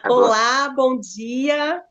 Olá, bom dia.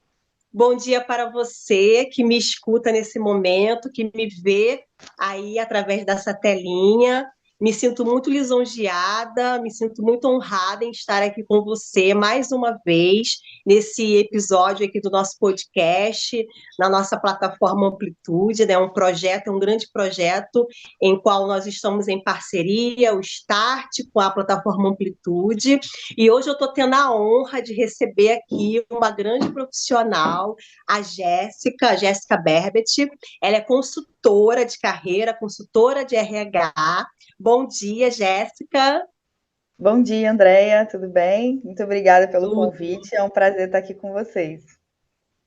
Bom dia para você que me escuta nesse momento, que me vê aí através dessa telinha. Me sinto muito lisonjeada, me sinto muito honrada em estar aqui com você mais uma vez nesse episódio aqui do nosso podcast, na nossa plataforma Amplitude, né? Um projeto, um grande projeto em qual nós estamos em parceria, o Start com a plataforma Amplitude. E hoje eu estou tendo a honra de receber aqui uma grande profissional, a Jéssica Berbet. Ela é consultora de carreira, consultora de RH. Bom dia, Jéssica. Bom dia, Andréia, tudo bem? Muito obrigada pelo Tudo. convite, é um prazer estar aqui com vocês.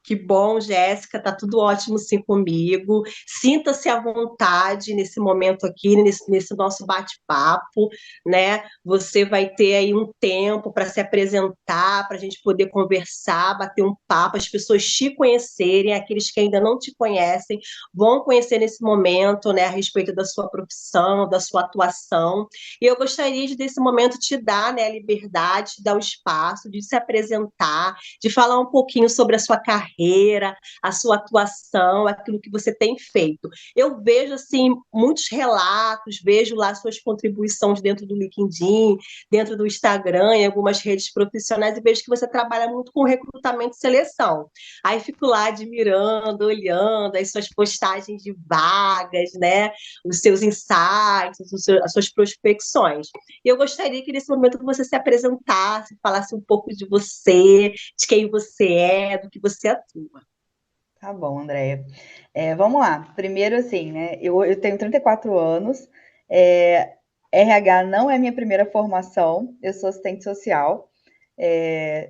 Que bom, Jéssica, tá tudo ótimo sim comigo. Sinta-se à vontade nesse momento aqui, nesse nosso bate-papo, né? Você vai ter aí um tempo para se apresentar, para a gente poder conversar, bater um papo, as pessoas te conhecerem, aqueles que ainda não te conhecem, vão conhecer nesse momento, né, a respeito da sua profissão, da sua atuação. E eu gostaria de, nesse momento, te dar, né, a liberdade, te dar o espaço de se apresentar, de falar um pouquinho sobre a sua carreira, a sua atuação, aquilo que você tem feito. Eu vejo assim muitos relatos, vejo lá suas contribuições dentro do LinkedIn, dentro do Instagram, em algumas redes profissionais e vejo que você trabalha muito com recrutamento e seleção. Aí fico lá admirando, olhando as suas postagens de vagas, né? Os seus insights, as suas prospecções. E eu gostaria que nesse momento você se apresentasse, falasse um pouco de você, de quem você é, do que você atua. Tá bom, Andréia. Vamos lá. Primeiro, assim, né? Eu tenho 34 anos, RH não é minha primeira formação, eu sou assistente social.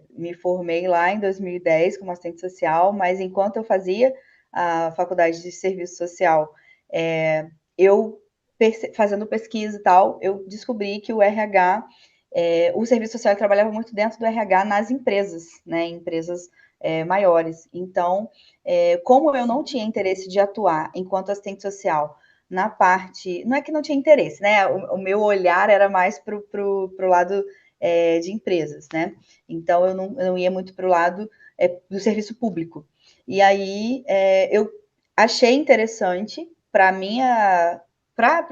Me formei lá em 2010 como assistente social, mas enquanto eu fazia a faculdade de serviço social, eu fazendo pesquisa e tal, eu descobri que o RH, o serviço social trabalhava muito dentro do RH nas empresas, né, em empresas maiores. Então, como eu não tinha interesse de atuar enquanto assistente social na parte, não é que não tinha interesse, né? O meu olhar era mais pro lado de empresas, né? Então eu não ia muito para o lado do serviço público. E aí eu achei interessante para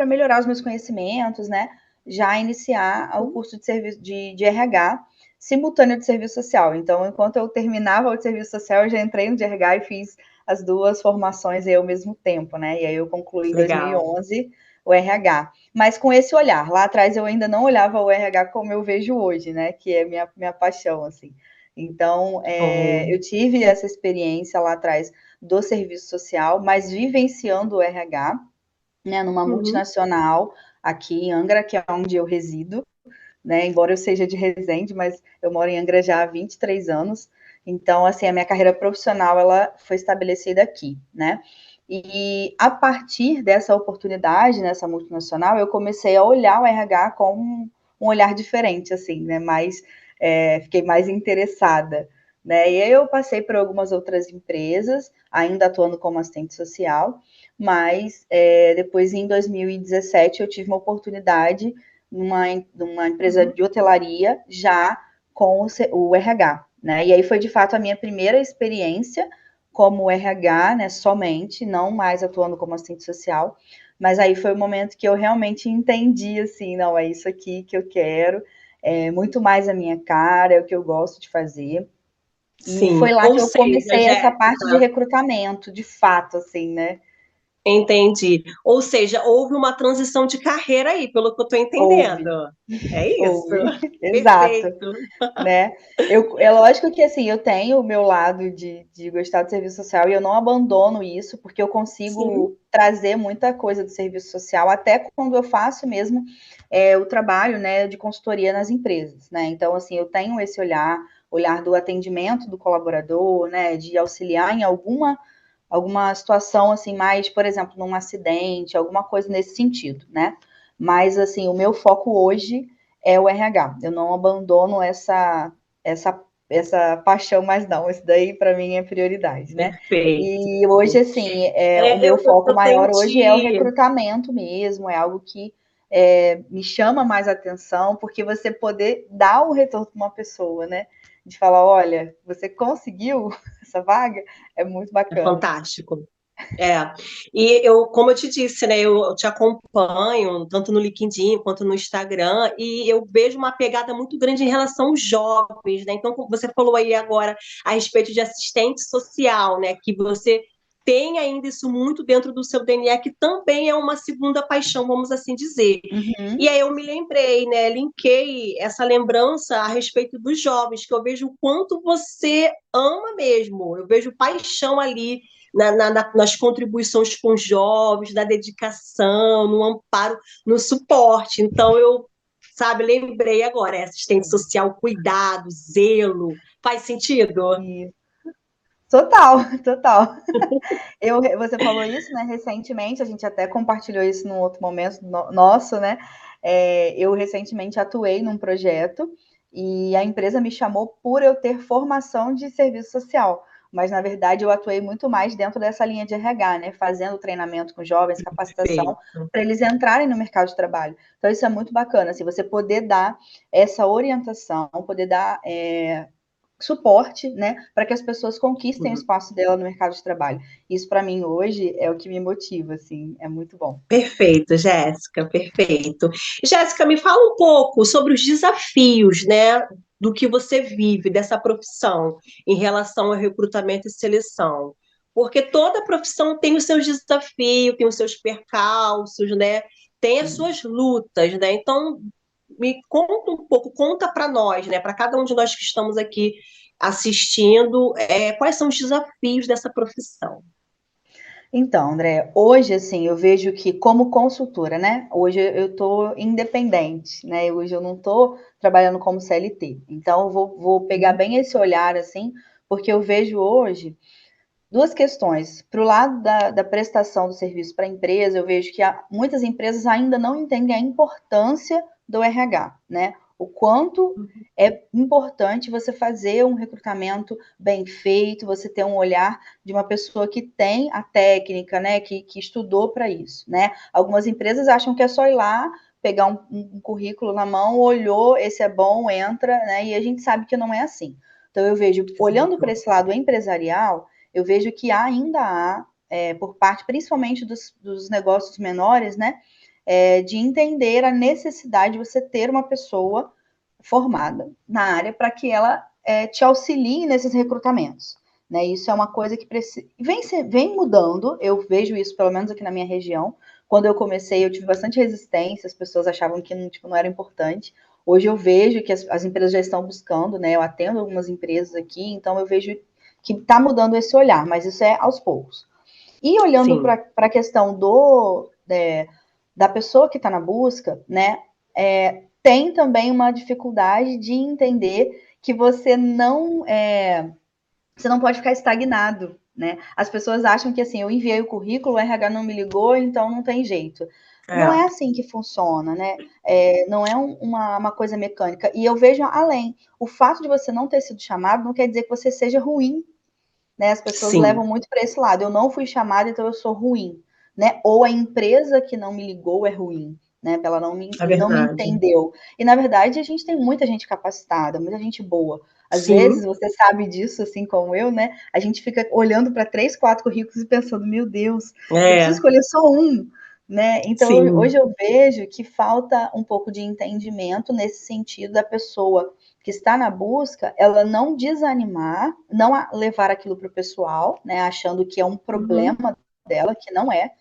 melhorar os meus conhecimentos, né? Já iniciar o curso de serviço de RH simultâneo de serviço social. Então, enquanto eu terminava o de serviço social, eu já entrei no de RH e fiz as duas formações aí ao mesmo tempo, né? E aí eu concluí em Legal. 2011 o RH. Mas com esse olhar, lá atrás eu ainda não olhava o RH como eu vejo hoje, né? Que é minha paixão, assim. Então, Bom. eu tive essa experiência lá atrás do serviço social, mas vivenciando o RH, né, numa Uhum. multinacional aqui em Angra, que é onde eu resido, né? Embora eu seja de Resende, mas eu moro em Angra já há 23 anos. Então, assim, a minha carreira profissional ela foi estabelecida aqui, né? E a partir dessa oportunidade nessa multinacional, eu comecei a olhar o RH com um olhar diferente, assim, né? Fiquei mais interessada, né? E aí eu passei por algumas outras empresas, ainda atuando como assistente social, mas depois em 2017 eu tive uma oportunidade numa empresa Uhum. de hotelaria já com o RH, né? E aí foi de fato a minha primeira experiência como RH, né? Somente, não mais atuando como assistente social. Mas aí foi o momento que eu realmente entendi assim, não, é isso aqui que eu quero, é muito mais a minha cara, é o que eu gosto de fazer. E Sim. foi lá Ou que eu seja, comecei essa parte de Jéssica, recrutamento, de fato, assim, né? entendi. Ou seja, houve uma transição de carreira aí, pelo que eu estou entendendo. Houve, É isso. houve, exato. Perfeito. Né? É lógico que assim, eu tenho o meu lado de gostar do serviço social e eu não abandono isso, porque eu Sim. consigo trazer muita coisa do serviço social, até quando eu faço mesmo o trabalho, né, de consultoria nas empresas, né? Então, assim, eu tenho esse olhar do atendimento do colaborador, né, de auxiliar em alguma situação assim mais, por exemplo, num acidente, alguma coisa nesse sentido, né? Mas assim, o meu foco hoje é o RH. Eu não abandono essa paixão, mas não, isso daí para mim é prioridade, né? Perfeito. E hoje assim, o meu foco Eu tenho maior hoje é o te. recrutamento mesmo, é algo que me chama mais atenção, porque você poder dar o retorno para uma pessoa, né? de falar, olha, você conseguiu essa vaga, é muito É bacana. fantástico. É, e eu, como eu te disse, né, eu te acompanho tanto no LinkedIn quanto no Instagram, e eu vejo uma pegada muito grande em relação aos jovens, né? Então, como você falou aí agora a respeito de assistente social, né, que você tem ainda isso muito dentro do seu DNA, que também é uma segunda paixão, vamos assim dizer. E Uhum. aí eu me lembrei, né, linkei essa lembrança a respeito dos jovens, que eu vejo o quanto você ama mesmo, eu vejo paixão ali nas contribuições com os jovens, na dedicação, no amparo, no suporte. Então, eu, sabe, lembrei agora, é assistente social, cuidado, zelo. Faz sentido? E total, total. Você falou isso, né? Recentemente, a gente até compartilhou isso num outro momento nosso, né? Eu recentemente atuei num projeto e a empresa me chamou por eu ter formação de serviço social. Mas, na verdade, eu atuei muito mais dentro dessa linha de RH, né? Fazendo treinamento com jovens, capacitação, Perfeito. para eles entrarem no mercado de trabalho. Então, isso é muito bacana, assim, você poder dar essa orientação, poder dar suporte, né, para que as pessoas conquistem o espaço dela no mercado de trabalho. Isso para mim hoje é o que me motiva, assim, é muito bom. Perfeito, Jéssica, perfeito. Jéssica, me fala um pouco sobre os desafios, né, do que você vive dessa profissão em relação ao recrutamento e seleção. Porque toda profissão tem os seus desafios, tem os seus percalços, né? Tem as Sim. suas lutas, né? Então, me conta um pouco, conta para nós, né, para cada um de nós que estamos aqui assistindo, quais são os desafios dessa profissão. Então, André, hoje, assim, eu vejo que como consultora, né, hoje eu estou independente, né, hoje eu não estou trabalhando como CLT. Então, eu vou pegar bem esse olhar, assim, porque eu vejo hoje duas questões. Para o lado da prestação do serviço para a empresa, eu vejo que muitas empresas ainda não entendem a importância do RH, né? O quanto é importante você fazer um recrutamento bem feito, você ter um olhar de uma pessoa que tem a técnica, né? Que estudou para isso, né? Algumas empresas acham que é só ir lá, pegar um currículo na mão, olhou, esse é bom, entra, né? E a gente sabe que não é assim. Então, eu vejo, olhando para Exato. esse lado empresarial, eu vejo que ainda há, por parte principalmente dos negócios menores, né, de entender a necessidade de você ter uma pessoa formada na área para que ela te auxilie nesses recrutamentos. Né? Isso é uma coisa que vem mudando, eu vejo isso pelo menos aqui na minha região. Quando eu comecei, eu tive bastante resistência, as pessoas achavam que não, tipo, não era importante. Hoje eu vejo que as empresas já estão buscando, né? Eu atendo algumas empresas aqui, então eu vejo que está mudando esse olhar, mas isso é aos poucos. E olhando Sim. para a questão da pessoa que está na busca, né, tem também uma dificuldade de entender que você não pode ficar estagnado, né? As pessoas acham que assim, eu enviei o currículo, o RH não me ligou, então não tem jeito. Não é É. assim que funciona, né? Não é uma coisa mecânica. E eu vejo além. O fato de você não ter sido chamado não quer dizer que você seja ruim, né? As pessoas Sim, levam muito para esse lado. Eu não fui chamada, então eu sou ruim, né? Ou a empresa que não me ligou é ruim, né? Ela é não me verdade. entendeu. E na verdade a gente tem muita gente capacitada, muita gente boa. Às vezes Sim, você sabe disso, assim como eu, né? A gente fica olhando para três, quatro currículos e pensando, meu Deus, eu preciso é, escolher só um. Né? Então, sim, hoje eu vejo que falta um pouco de entendimento nesse sentido da pessoa que está na busca, ela não desanimar, não levar aquilo para o pessoal, né, achando que é um uhum, problema dela, que não é.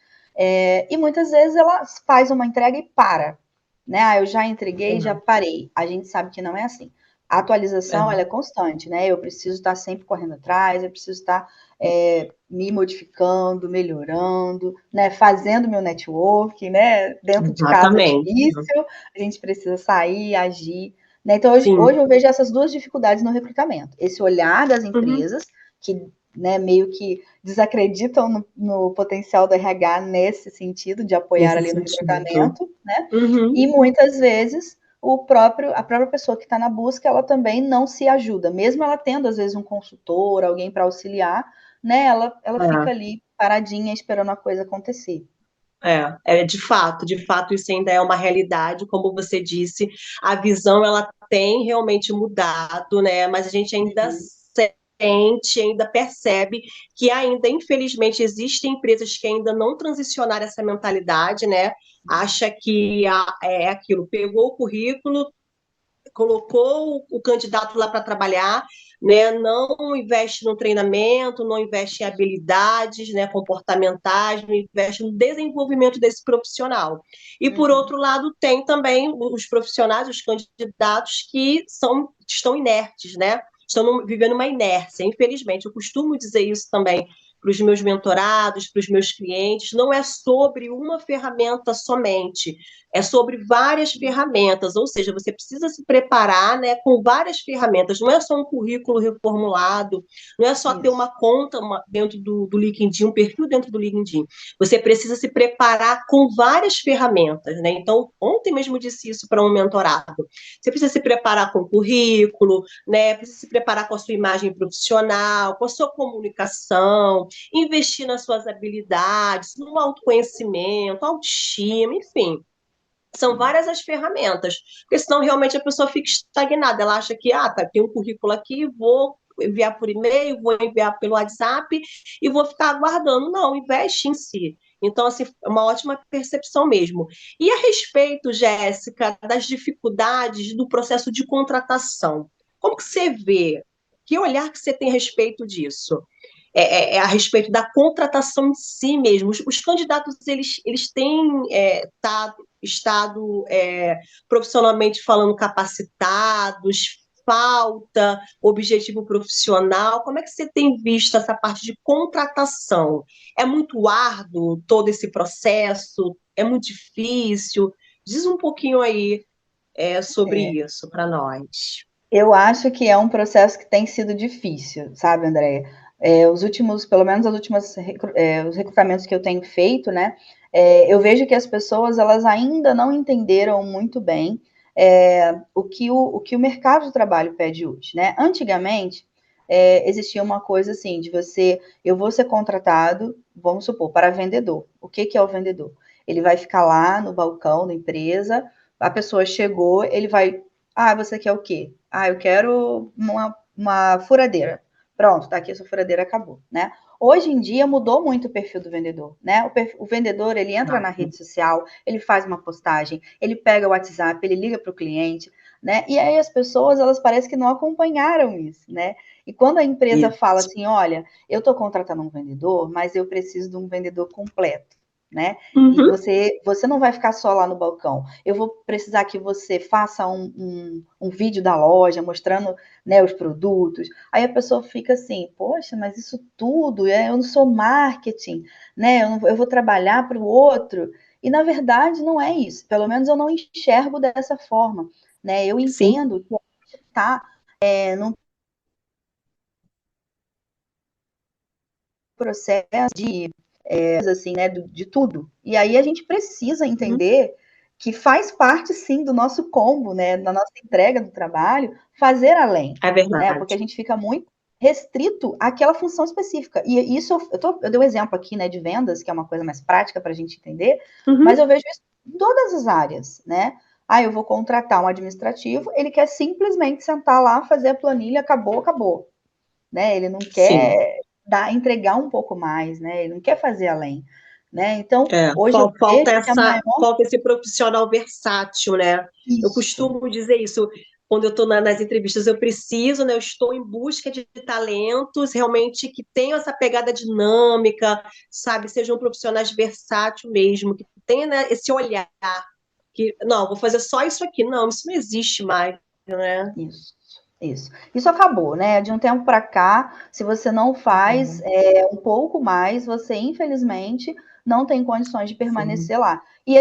E muitas vezes ela faz uma entrega e para. Né? Eu já entreguei, já é, parei. A gente sabe que não é assim. A atualização ela é é, constante, né? Eu preciso estar sempre correndo atrás, eu preciso estar me modificando, melhorando, né? Fazendo meu network, né? Dentro de casa é exatamente. difícil, a gente precisa sair, agir. Né? Então, Sim, hoje eu vejo essas duas dificuldades no recrutamento. Esse olhar das uhum, empresas, que né, meio que desacreditam no potencial do RH nesse sentido, de apoiar nesse ali no sentido. recrutamento, né? Uhum, E muitas vezes a própria pessoa que está na busca, ela também não se ajuda, mesmo ela tendo, às vezes, um consultor, alguém para auxiliar, né? Ela fica é. ali paradinha esperando a coisa acontecer. de fato isso ainda é uma realidade, como você disse, a visão ela tem realmente mudado, né? Mas a gente ainda Uhum. sente, ainda percebe que ainda, infelizmente, existem empresas que ainda não transicionaram essa mentalidade, né? Acha que é aquilo, pegou o currículo, colocou o candidato lá para trabalhar, né, não investe no treinamento, não investe em habilidades, né, comportamentais, não investe no desenvolvimento desse profissional. E, por Uhum. outro lado, tem também os profissionais, os candidatos que estão inertes, né, estão vivendo uma inércia, infelizmente. Eu costumo dizer isso também para os meus mentorados, para os meus clientes, não é sobre uma ferramenta somente, é sobre várias ferramentas, ou seja, você precisa se preparar, né, com várias ferramentas, não é só um currículo reformulado, não é só ter Isso. uma conta dentro do LinkedIn, um perfil dentro do LinkedIn, você precisa se preparar com várias ferramentas, né, então, ontem mesmo disse isso para um mentorado, você precisa se preparar com o currículo, né, precisa se preparar com a sua imagem profissional, com a sua comunicação, investir nas suas habilidades, no autoconhecimento, autoestima, enfim, são várias as ferramentas, porque senão realmente a pessoa fica estagnada. Ela acha que, tá, tem um currículo aqui, vou enviar por e-mail, vou enviar pelo WhatsApp e vou ficar aguardando. Não, investe em si. Então, assim, é uma ótima percepção mesmo. E a respeito, Jéssica, das dificuldades do processo de contratação, como que você vê? Que olhar que você tem a respeito disso? A respeito da contratação em si mesmo. Os candidatos, eles têm estado profissionalmente falando capacitados, falta objetivo profissional. Como é que você tem visto essa parte de contratação? É muito árduo todo esse processo? É muito difícil? Diz um pouquinho aí sobre É, isso para nós. eu acho que é um processo que tem sido difícil, sabe, Andréia? Os últimos, pelo menos os recrutamentos que eu tenho feito, né? Eu vejo que as pessoas elas ainda não entenderam muito bem o que o mercado de trabalho pede hoje, né? Antigamente existia uma coisa assim de eu vou ser contratado, vamos supor, para vendedor. O que que é o vendedor? Ele vai ficar lá no balcão da empresa, a pessoa chegou, ele vai, você quer o quê? Eu quero uma furadeira. Pronto, tá aqui a sua furadeira, acabou, né? Hoje em dia mudou muito o perfil do vendedor, né? O vendedor, ele entra na rede social, ele faz uma postagem, ele pega o WhatsApp, ele liga para o cliente, né? E aí as pessoas, elas parecem que não acompanharam isso, né? E quando a empresa fala Isso. assim, olha, eu estou contratando um vendedor, mas eu preciso de um vendedor completo, né? E Uhum. você não vai ficar só lá no balcão. Eu vou precisar que você faça um vídeo da loja mostrando, né, os produtos. Aí a pessoa fica assim, poxa, mas isso tudo, eu não sou marketing, né? Eu vou trabalhar para o outro. E na verdade não é isso. Pelo menos eu não enxergo dessa forma, né? Eu Sim. entendo que a gente está num processo de assim, né, de tudo. E aí a gente precisa Uhum. entender que faz parte, sim, do nosso combo, né, da nossa entrega do trabalho, fazer além, É né, verdade. porque a gente fica muito restrito àquela função específica. E isso, eu dei um exemplo aqui, né, de vendas, que é uma coisa mais prática para a gente entender, mas Uhum. eu vejo isso em todas as áreas, né? Eu vou contratar um administrativo, ele quer simplesmente sentar lá, fazer a planilha, acabou, acabou, né? Ele não Sim. quer entregar um pouco mais, né? Ele não quer fazer além, né? Então, hoje eu vejo que a maior Falta esse profissional versátil, né? Eu isso, costumo dizer isso quando eu estou nas entrevistas, eu preciso, né? Eu estou em busca de talentos realmente que tenham essa pegada dinâmica, sabe? Sejam profissionais versáteis mesmo, que tenham, né, esse olhar que, não, vou fazer só isso aqui. Não, isso não existe mais, né? isso, isso. Isso acabou, né? De um tempo para cá, se você não faz É, um pouco mais, você infelizmente não tem condições de sim. permanecer lá. E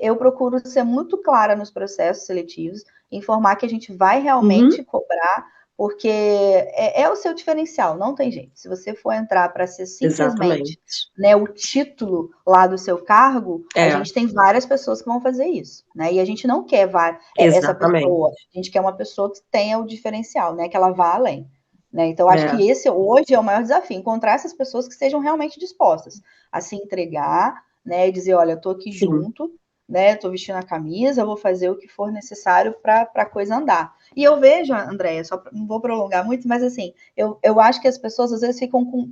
eu procuro ser muito clara nos processos seletivos, informar que a gente vai Uhum, realmente cobrar, porque é o seu diferencial, não tem jeito. Se você for entrar para ser simplesmente, exatamente. né, o título lá do seu cargo, a É, gente tem várias pessoas que vão fazer isso, né? E a gente não quer essa exatamente. pessoa, a gente quer uma pessoa que tenha o diferencial, né? Que ela vá além. Né? Então, acho É, que esse hoje é o maior desafio, encontrar essas pessoas que estejam realmente dispostas a se entregar, né? E dizer, olha, eu tô aqui sim, junto, né? Tô vestindo a camisa, vou fazer o que for necessário para a coisa andar. E eu vejo, Andréia, não vou prolongar muito, mas assim, eu acho que as pessoas às vezes ficam com,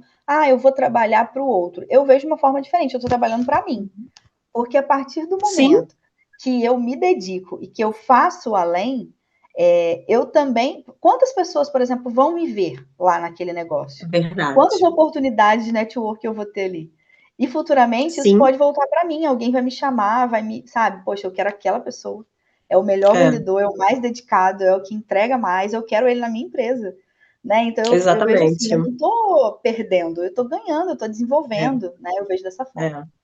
eu vou trabalhar para o outro. Eu vejo uma forma diferente, eu estou trabalhando para mim. Porque a partir do sim, momento que eu me dedico e que eu faço além, eu também. Quantas pessoas, por exemplo, vão me ver lá naquele é negócio? Quantas verdade. oportunidades de network eu vou ter ali? E futuramente isso Sim, pode voltar para mim, alguém vai me chamar, vai me, sabe, poxa, eu quero aquela pessoa. É o melhor é, vendedor, é o mais dedicado, é o que entrega mais, eu quero ele na minha empresa. Né? Então eu vejo assim, exatamente. eu não estou perdendo, eu estou ganhando, eu estou É, desenvolvendo, né? Eu vejo dessa forma. é.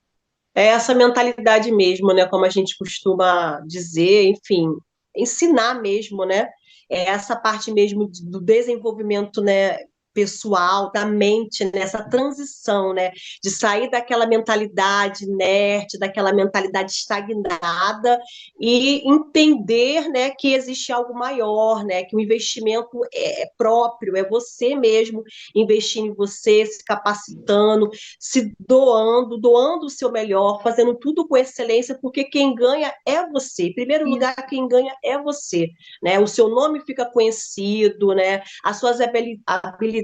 É essa mentalidade mesmo, né? Como a gente costuma dizer, enfim, ensinar mesmo, né? É essa parte mesmo do desenvolvimento, né? Pessoal, da mente, nessa transição, né? De sair daquela mentalidade inerte, daquela mentalidade estagnada e entender, né, que existe algo maior, né? Que o investimento é próprio, é você mesmo investir em você, se capacitando, se doando, doando o seu melhor, fazendo tudo com excelência, porque quem ganha é você. Em primeiro lugar, Isso. quem ganha é você, né? O seu nome fica conhecido, né? As suas habilidades,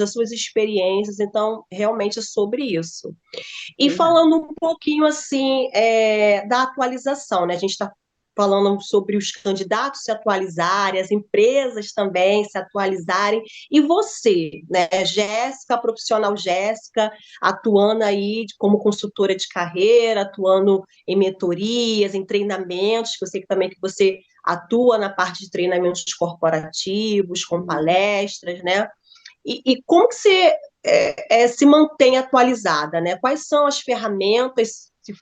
as suas experiências, então realmente é sobre isso. E Verdade. falando um pouquinho assim da atualização, né? A gente está falando sobre os candidatos se atualizarem, as empresas também se atualizarem, e você, né, Jéssica, profissional Jéssica, atuando aí como consultora de carreira, atuando em mentorias, em treinamentos, que eu sei que também que você atua na parte de treinamentos corporativos, com Uhum. palestras, né? E como que você se mantém atualizada, né? Quais são as ferramentas, se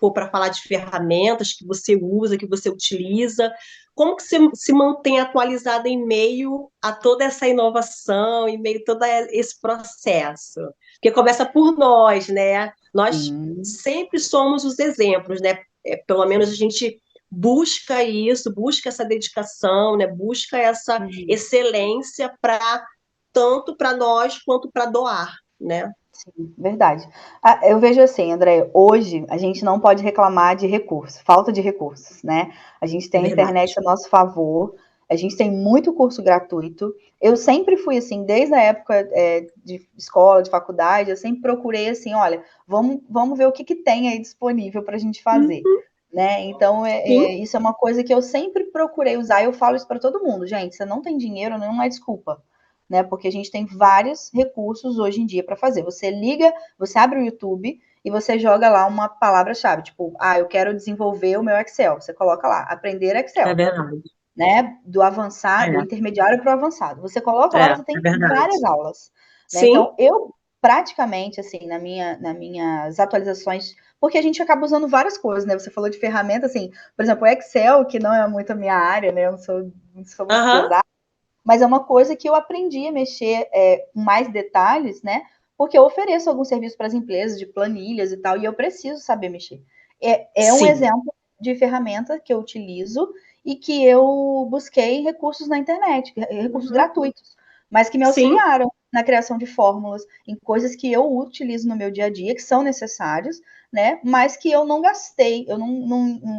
for para falar de ferramentas que você usa, que você utiliza, como que você se mantém atualizada em meio a toda essa inovação, em meio a todo esse processo? Porque começa por nós, né? Nós Sim. sempre somos os exemplos, né? Pelo menos a gente busca isso, busca essa dedicação, né? Busca essa Uhum. excelência para tanto para nós quanto para doar, né? Sim, verdade. Eu vejo assim, André, hoje a gente não pode reclamar de recursos, falta de recursos, né? A gente É tem a internet verdade. a nosso favor, a gente tem muito curso gratuito. Eu sempre fui assim, desde a época de escola, de faculdade, eu sempre procurei assim, olha, vamos ver o que tem aí disponível para a gente fazer. Uhum. Né? Então, Sim, isso é uma coisa que eu sempre procurei usar. Eu falo isso para todo mundo, gente. Você não tem dinheiro, não é desculpa, né? Porque a gente tem vários recursos hoje em dia para fazer. Você liga, você abre o YouTube e você joga lá uma palavra-chave, tipo, eu quero desenvolver o meu Excel. Você coloca lá, aprender é Excel, verdade. né? Do avançado, do É, intermediário para o avançado. Você coloca lá, você é tem verdade. várias aulas, né? Sim, Então, eu praticamente, assim, nas minhas atualizações, porque a gente acaba usando várias coisas, né? Você falou de ferramenta, assim, por exemplo, o Excel, que não é muito a minha área, né? Eu não sou muito aham, pesada, mas é uma coisa que eu aprendi a mexer com mais detalhes, né? Porque eu ofereço algum serviço para as empresas de planilhas e tal, e eu preciso saber mexer. É um sim. exemplo de ferramenta que eu utilizo e que eu busquei recursos na internet, recursos Uhum. gratuitos, mas que me Sim, auxiliaram na criação de fórmulas, em coisas que eu utilizo no meu dia a dia, que são necessários, né? Mas que eu não gastei, eu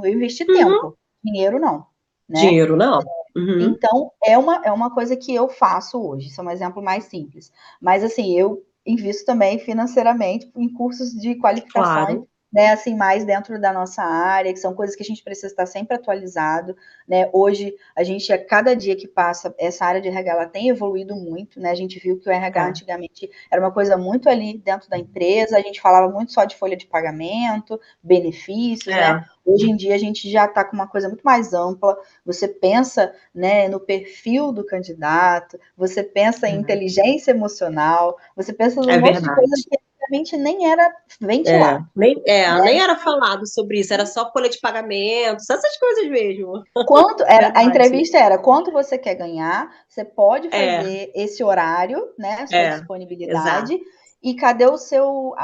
investi uhum. tempo, dinheiro não, né? Dinheiro não. Uhum. Então, é uma coisa que eu faço hoje, isso é um exemplo mais simples. Mas, assim, eu invisto também financeiramente em cursos de qualificações, Claro. né, assim, mais dentro da nossa área, que são coisas que a gente precisa estar sempre atualizado, né? Hoje, a gente, a cada dia que passa, essa área de RH, ela tem evoluído muito, né? A gente viu que o RH É, antigamente era uma coisa muito ali dentro da empresa, a gente falava muito só de folha de pagamento, benefícios, né? é. Hoje em dia, a gente já está com uma coisa muito mais ampla, você pensa, né, no perfil do candidato, você pensa em inteligência emocional, você pensa num É monte de coisa verdade. que antigamente nem era É, ventilado. nem era falado sobre isso, era só folha de pagamento, só essas coisas mesmo. Quanto era a Verdade. entrevista era quanto você quer ganhar, você pode É, fazer esse horário, né, sua é, exato. disponibilidade, e cadê o seu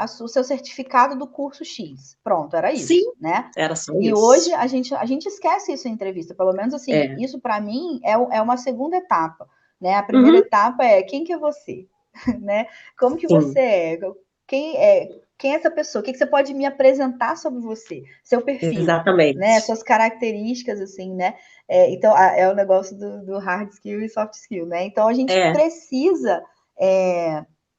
certificado do curso X? Pronto, era Sim, isso, né? era só E hoje isso. a gente esquece isso em entrevista, pelo menos assim, É. isso para mim é uma segunda etapa, né? A primeira Uhum. etapa é quem que é você, né? Como que você Sim, é? Quem é? quem é essa pessoa? O que você pode me apresentar sobre você? Seu perfil, né? Exatamente. Suas características, assim, né? Então, é o negócio do hard skill e soft skill, né? Então, a gente É. precisa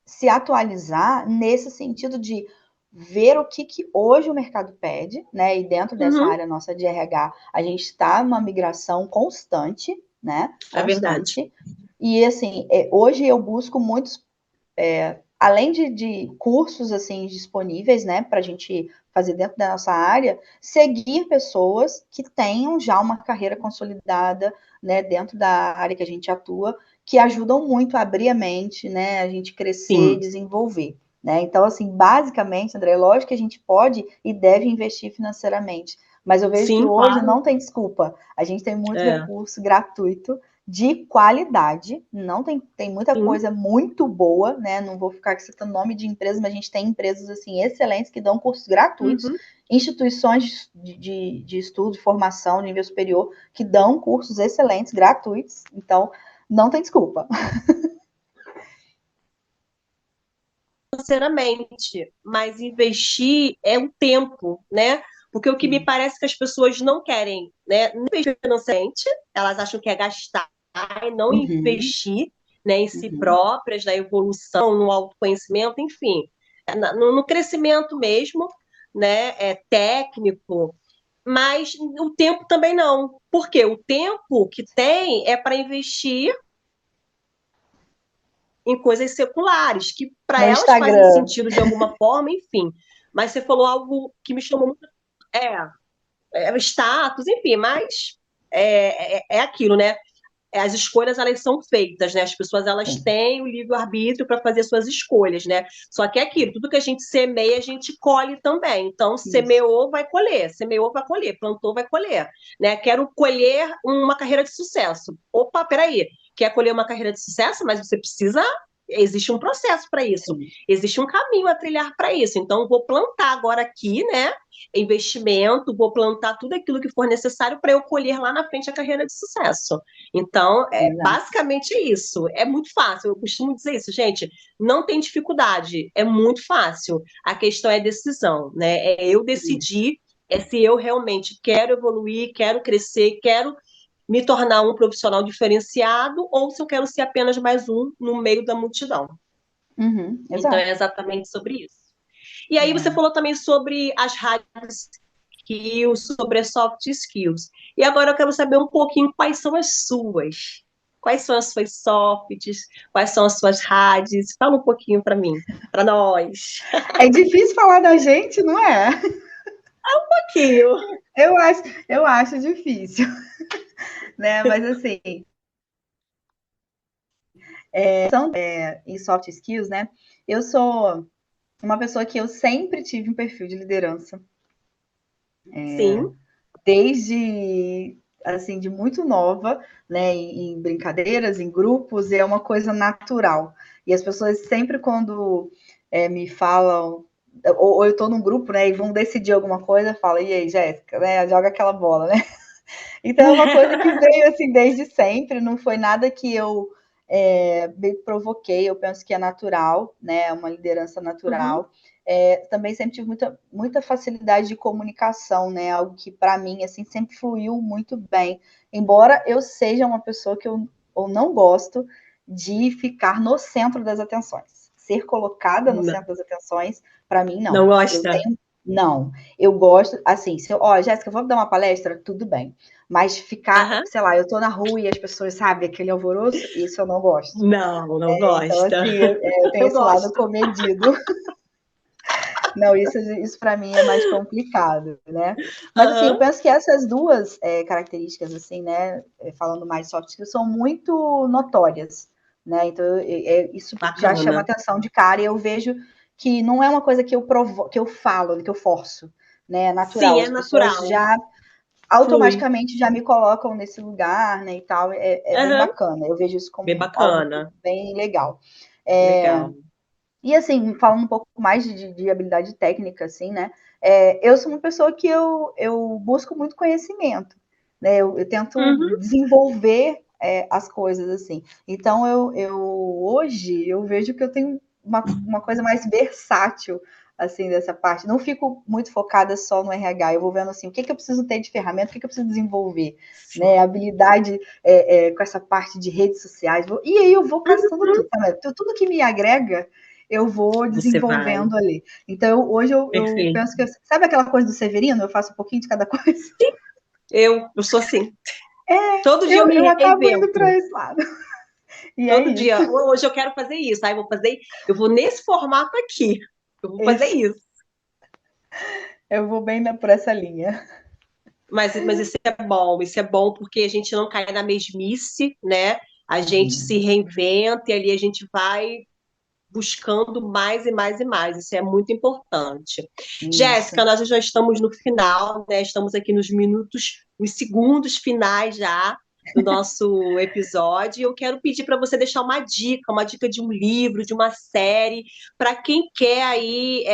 se atualizar nesse sentido de ver o que hoje o mercado pede, né? E dentro dessa Uhum, área nossa de RH, a gente está numa migração constante, né? é verdade. Constante. E, assim, hoje eu busco muitos além de cursos assim disponíveis, né, para a gente fazer dentro da nossa área, seguir pessoas que tenham já uma carreira consolidada, né, dentro da área que a gente atua, que ajudam muito a abrir a mente, né, a gente crescer, Sim. desenvolver. Né? Então, assim, basicamente, André, lógico que a gente pode e deve investir financeiramente, mas eu vejo que Sim, hoje claro. não tem desculpa. A gente tem muito É. recurso gratuito de qualidade, não tem muita Sim. coisa muito boa, né? Não vou ficar aqui citando nome de empresas, mas a gente tem empresas assim excelentes que dão cursos gratuitos, Uhum. instituições de estudo, de formação de nível superior, que dão cursos excelentes, gratuitos, então não tem desculpa. Financeiramente, mas investir é um tempo, né? Porque o que me Sim. parece que as pessoas não querem, né? Não investir financeiramente, elas acham que é gastar e não Uhum, investir, né, em si uhum. próprias, na evolução, no autoconhecimento, enfim, no crescimento mesmo, né? É técnico, mas o tempo também não. Porque o tempo que tem é para investir em coisas seculares, que para No elas fazem Instagram. sentido de alguma forma, enfim. Mas você falou algo que me chamou muito. É, é status, enfim, mas é aquilo, né? As escolhas elas são feitas, né? As pessoas elas Sim, têm o livre-arbítrio para fazer suas escolhas, né? Só que é aquilo, tudo que a gente semeia, a gente colhe também. Então, isso. semeou, vai colher, plantou, vai colher, né? Quero colher uma carreira de sucesso. Opa, peraí, quer colher uma carreira de sucesso, mas você precisa. Existe um processo para isso, Sim, existe um caminho a trilhar para isso. Então, vou plantar agora aqui, né? Investimento, vou plantar tudo aquilo que for necessário para eu colher lá na frente a carreira de sucesso. Então, exato. basicamente é isso. É muito fácil. Eu costumo dizer isso, gente. Não tem dificuldade. É muito fácil. A questão é decisão, né? É eu Isso. decidir, é se eu realmente quero evoluir, quero crescer, quero me tornar um profissional diferenciado ou se eu quero ser apenas mais um no meio da multidão. Uhum, Então, exato. é exatamente sobre isso. E aí você É. falou também sobre as hard skills, sobre as soft skills. E agora eu quero saber um pouquinho quais são as suas. Quais são as suas softs? Quais são as suas hards? Fala um pouquinho para mim, para nós. É difícil falar da gente, não é? Um pouquinho. Eu acho difícil, né? Mas assim, são em soft skills, né? Eu sou uma pessoa que eu sempre tive um perfil de liderança, Sim. desde assim de muito nova, né? Em brincadeiras, em grupos, e é uma coisa natural. E as pessoas sempre quando me falam ou eu estou num grupo, né, e vão decidir alguma coisa, fala, e aí, Jéssica, né, joga aquela bola, né? Então é uma coisa que veio assim desde sempre, não foi nada que eu me provoquei, eu penso que é natural, né? É uma liderança Uhum. natural. Também sempre tive muita facilidade de comunicação, né? Algo que para mim assim sempre fluiu muito bem. Embora eu seja uma pessoa que eu não gosto de ficar no centro das atenções. Ser colocada no Não, centro das atenções, para mim, não. não Eu gosta? tenho. Não, eu gosto, assim, se eu, ó, Jéssica, vamos dar uma palestra? Tudo bem. Mas ficar, Aham. sei lá, eu tô na rua e as pessoas, sabe, aquele alvoroço, isso eu não gosto. Não, não Então, gosta. assim, eu tenho Eu esse lado gosto. comedido. Não, isso para mim é mais complicado, né? Mas, assim, eu Aham. penso que essas duas características, assim, né, falando mais soft skills, são muito notórias, né? Então, isso já chama Bacana. atenção de cara e eu vejo que não é uma coisa que que eu falo, que eu forço, né? É natural. Sim, é As pessoas natural. já Flui. automaticamente já me colocam nesse lugar, né, e tal, é bem Aham. bacana. Eu vejo isso Bem como algo bacana. bem legal. Legal. E assim, falando um pouco mais de habilidade técnica, assim, né? Eu sou uma pessoa que eu busco muito conhecimento, né? Eu tento Uhum. desenvolver as coisas assim. Então hoje eu vejo que eu tenho uma coisa mais versátil assim, dessa parte. Não fico muito focada só no RH, eu vou vendo assim, o que eu preciso ter de ferramenta, o que eu preciso desenvolver, né? Habilidade com essa parte de redes sociais, e aí eu vou caçando tudo, tá? Tudo que me agrega, eu vou desenvolvendo ali. Então, hoje eu penso que... Sabe aquela coisa do Severino? Eu faço um pouquinho de cada coisa? Sim, eu sou assim. Todo dia eu acabo reinvento. indo para esse lado. E Todo dia. Hoje eu quero fazer isso. Aí eu vou nesse formato aqui. Eu vou fazer isso. Eu vou bem por essa linha. Mas isso é bom porque a gente não cai na mesmice, né? A gente se reinventa e ali a gente vai buscando mais e mais e mais. Isso é muito importante. Jéssica, nós já estamos no final, né? Estamos aqui nos minutos, os segundos finais já do nosso episódio. Eu quero pedir para você deixar uma dica de um livro, de uma série, para quem quer aí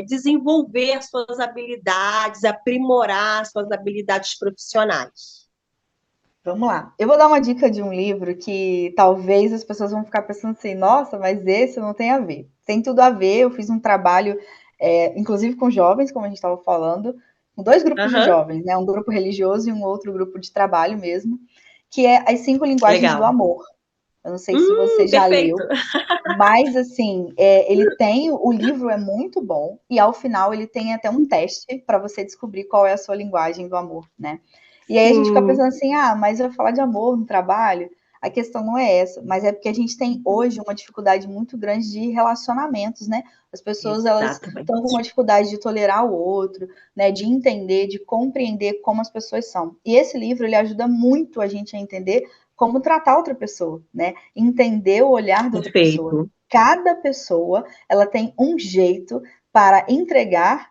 desenvolver suas habilidades, aprimorar suas habilidades profissionais. Vamos lá. Eu vou dar uma dica de um livro que talvez as pessoas vão ficar pensando assim, nossa, mas esse não tem a ver. Tem tudo a ver, eu fiz um trabalho, inclusive com jovens, como a gente estava falando, com 2 grupos de jovens, né? Um grupo religioso e um outro grupo de trabalho mesmo, que é As 5 Linguagens do Amor. Eu não sei se você já perfeito. leu, mas assim, o livro é muito bom, e ao final ele tem até um teste para você descobrir qual é a sua linguagem do amor, né? E aí a gente fica pensando assim, mas eu vou falar de amor no trabalho? A questão não é essa, mas é porque a gente tem hoje uma dificuldade muito grande de relacionamentos, né? As pessoas, elas estão com uma dificuldade de tolerar o outro, né? De entender, de compreender como as pessoas são. E esse livro, ele ajuda muito a gente a entender como tratar outra pessoa, né? Entender o olhar da outra pessoa. Cada pessoa, ela tem um jeito para entregar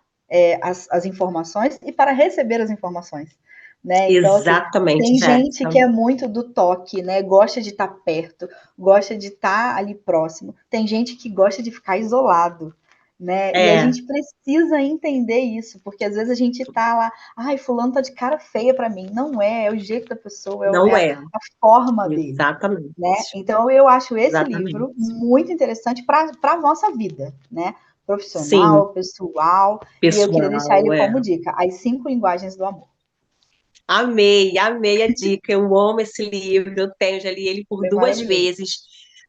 as informações e para receber as informações. Né? Então, Exatamente, assim, tem gente que é muito do toque, né? Gosta de estar perto, gosta de estar ali próximo. Tem gente que gosta de ficar isolado, né? E a gente precisa entender isso, porque às vezes a gente tá lá, fulano tá de cara feia para mim. Não é o jeito da pessoa, a forma dele. Exatamente. Né? Então, eu acho esse livro muito interessante para a nossa vida, né? Profissional, pessoal, e eu queria deixar ele como dica, As 5 Linguagens do Amor. Amei a dica, eu amo esse livro, eu já li ele por 2 vezes.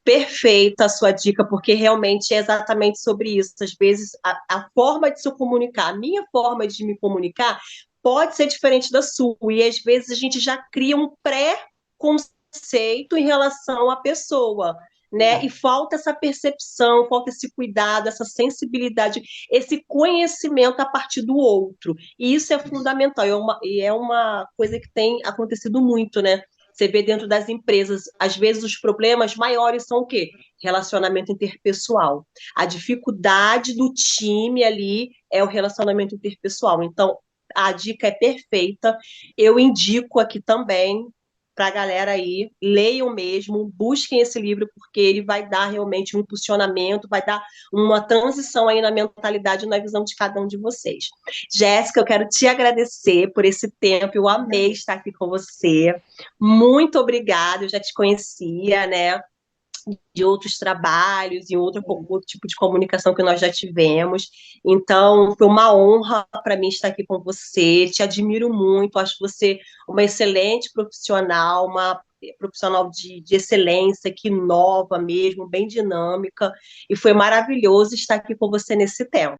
Perfeita a sua dica, porque realmente é exatamente sobre isso. Às vezes, a forma de se comunicar, a minha forma de me comunicar, pode ser diferente da sua, e às vezes a gente já cria um pré-conceito em relação à pessoa. Né? E falta essa percepção, falta esse cuidado, essa sensibilidade, esse conhecimento a partir do outro. E isso é fundamental, e é uma coisa que tem acontecido muito, né? Você vê dentro das empresas, às vezes os problemas maiores são o quê? Relacionamento interpessoal. A dificuldade do time ali é o relacionamento interpessoal. Então, a dica é perfeita. Eu indico aqui também para a galera aí, leiam mesmo, busquem esse livro, porque ele vai dar realmente um impulsionamento, vai dar uma transição aí na mentalidade e na visão de cada um de vocês. Jéssica, eu quero te agradecer por esse tempo, eu amei estar aqui com você. Muito obrigada, eu já te conhecia, né? De outros trabalhos e outro tipo de comunicação que nós já tivemos. Então, foi uma honra para mim estar aqui com você. Te admiro muito, acho você uma excelente profissional, uma profissional de excelência, que inova mesmo, bem dinâmica, e foi maravilhoso estar aqui com você nesse tempo.